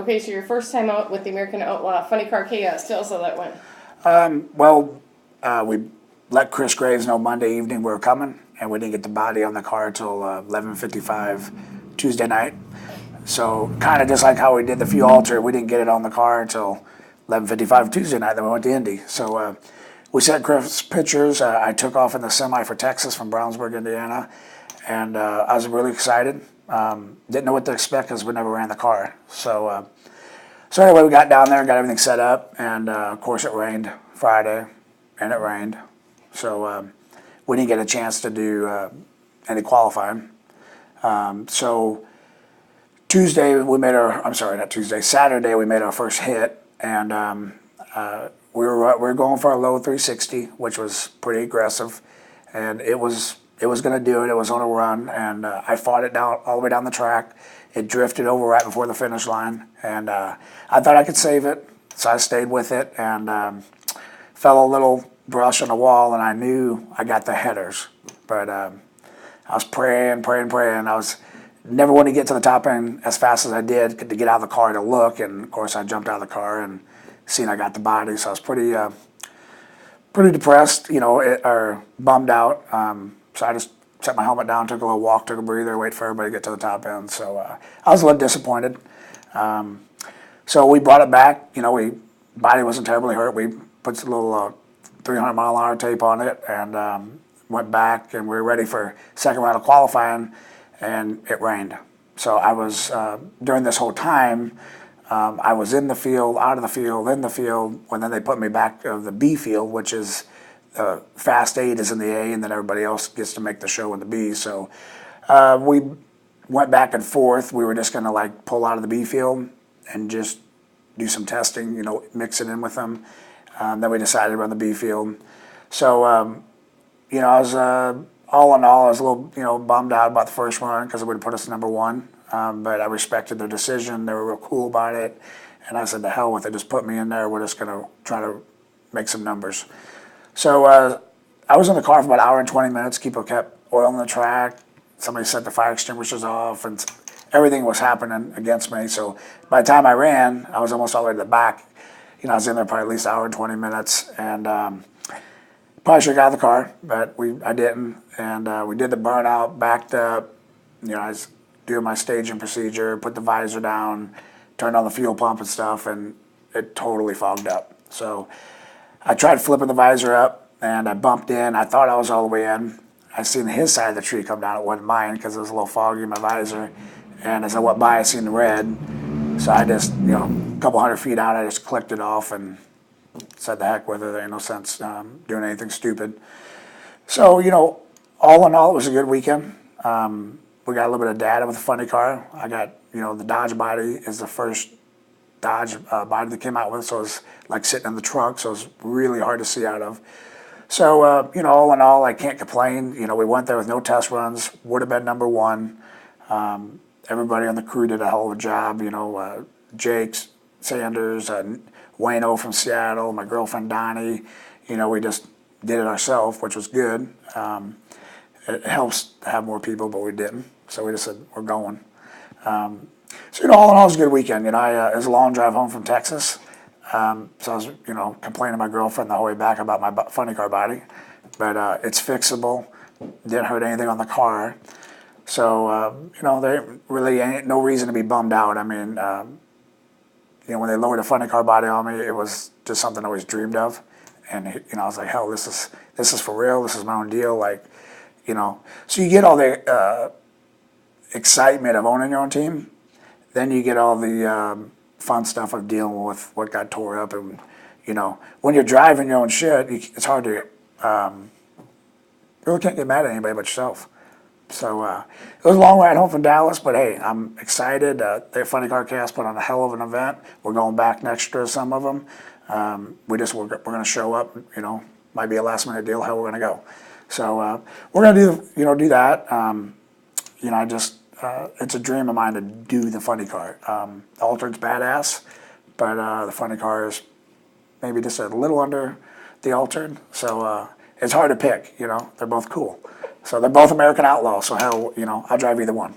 Okay, so your first time out with the American Outlaw Funny Car Chaos. Tell us how that went. We let Chris Graves know Monday evening we were coming, and we didn't get the body on the car until 11:55 Tuesday night. So kind of just like how we did the fuel alter, we didn't get it on the car until 11:55 Tuesday night. Then we went to Indy. So we sent Chris pictures. I took off in the semi for Texas from Brownsburg, Indiana, and I was really excited. Didn't know what to expect because we never ran the car. So anyway, we got down there and got everything set up, and of course it rained Friday, and it rained. So we didn't get a chance to do any qualifying. So Tuesday we made our, I'm sorry, not Tuesday, Saturday we made our first hit, and we were going for a low 360, which was pretty aggressive, and it was going to do it. It was on a run, and I fought it down all the way down the track. It drifted over right before the finish line, and I thought I could save it, so I stayed with it, and fell a little brush on the wall, and I knew I got the headers, but I was praying. I was never wanted to get to the top end as fast as I did to get out of the car to look, and of course I jumped out of the car and seen I got the body, so I was pretty depressed, or bummed out. So I just set my helmet down, took a little walk, took a breather, wait for everybody to get to the top end. So I was a little disappointed. So we brought it back. Body wasn't terribly hurt. We put a little 300-mile-an-hour tape on it and went back, and we were ready for second round of qualifying, and it rained. So I was, during this whole time, I was in the field, out of the field, in the field, when then they put me back of the B field, which is Fast 8 is in the A, and then everybody else gets to make the show in the B. So we went back and forth. We were just going to pull out of the B field and just do some testing, mix it in with them. Then we decided to run the B field. So, I was, all in all, I was a little, bummed out about the first run because it would have put us number one. But I respected their decision. They were real cool about it. And I said, to hell with it, just put me in there. We're just going to try to make some numbers. So I was in the car for about an hour and 20 minutes. People kept oiling the track. Somebody set the fire extinguishers off, and everything was happening against me. So by the time I ran, I was almost all the way to the back. I was in there probably at least an hour and 20 minutes, and probably should have got out of the car, but I didn't. And we did the burnout, backed up. I was doing my staging procedure, put the visor down, turned on the fuel pump and stuff, and it totally fogged up. So I tried flipping the visor up, and I bumped in. I thought I was all the way in. I seen his side of the tree come down. It wasn't mine because it was a little foggy in my visor. And as I went by, I seen the red. So I just, a couple hundred feet out, I just clicked it off and said, the heck with it. There ain't no sense doing anything stupid. So, all in all, it was a good weekend. We got a little bit of data with the funny car. I got, the Dodge body is the first Dodge body that came out with, so it was like sitting in the trunk, so it was really hard to see out of. So, all in all, I can't complain. We went there with no test runs, would have been number one. Everybody on the crew did a hell of a job. Jake Sanders, Wayne O from Seattle, my girlfriend Donnie. We just did it ourselves, which was good. It helps to have more people, but we didn't. So we just said, we're going. So, all in all, it was a good weekend. It was a long drive home from Texas. So I was, complaining to my girlfriend the whole way back about my funny car body. But it's fixable. Didn't hurt anything on the car. So, there really ain't no reason to be bummed out. I mean, when they lowered the funny car body on me, it was just something I always dreamed of. And, I was like, hell, this is for real. This is my own deal. So you get all the excitement of owning your own team. Then you get all the fun stuff of dealing with what got tore up. And, when you're driving your own shit, it's hard to, you really can't get mad at anybody but yourself. So it was a long ride home from Dallas, but hey, I'm excited. The Funny Car Cast put on a hell of an event. We're going back next year, some of them. We're going to show up, might be a last minute deal, how we're going to go. So we're going to do that. It's a dream of mine to do the funny car. The Altered's badass, but the funny car is maybe just a little under the Altered. So it's hard to pick, they're both cool. So they're both American Outlaw, so hell, I'll drive either one.